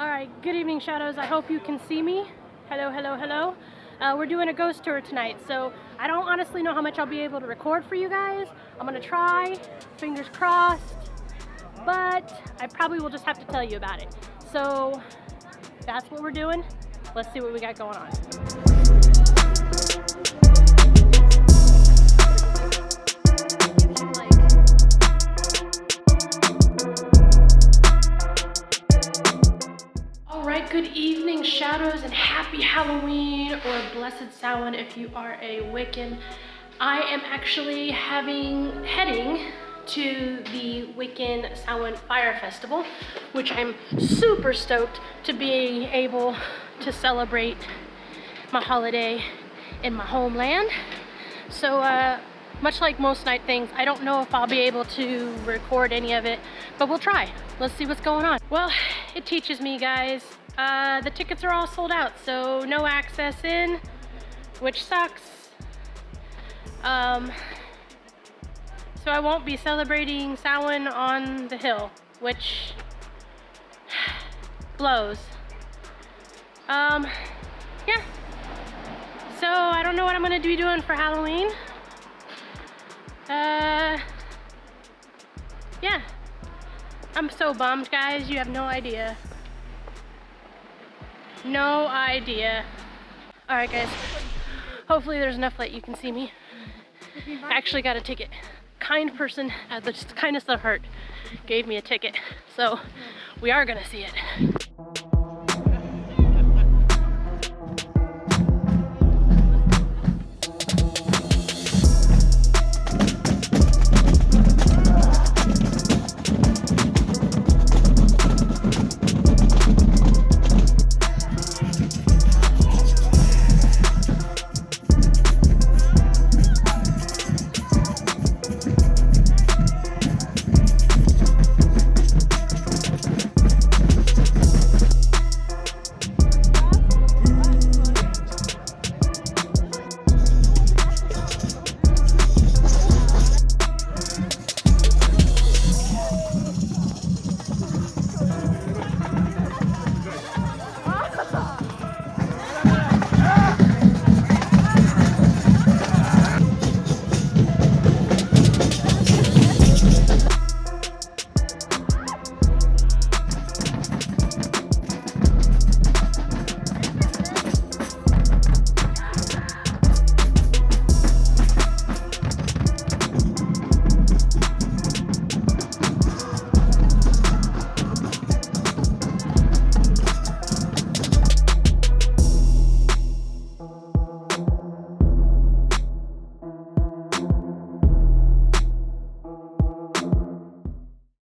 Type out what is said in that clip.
Alright, good evening shadows. I hope you can see me. Hello, hello, hello. We're doing a ghost tour tonight, so I don't honestly know how much I'll be able to record for you guys. I'm gonna try, fingers crossed, but I probably will just have to tell you about it. So that's what we're doing. Let's see what we got going on. Good evening shadows and happy Halloween or blessed Samhain if you are a Wiccan. I am actually heading to the Wiccan Samhain Fire Festival, which I'm super stoked to be able to celebrate my holiday in my homeland. So much like most night things, I don't know if I'll be able to record any of it, but we'll try. Let's see what's going on. Well, it teaches me, guys. The tickets are all sold out, so no access in, which sucks. So I won't be celebrating Samhain on the hill, which blows. Yeah. So I don't know what I'm gonna be doing for Halloween. Yeah. I'm so bummed, guys. You have no idea. No idea. Alright guys, hopefully there's enough light you can see me. I actually got a ticket. Kind person at the kindness of heart gave me a ticket. So we are gonna see it.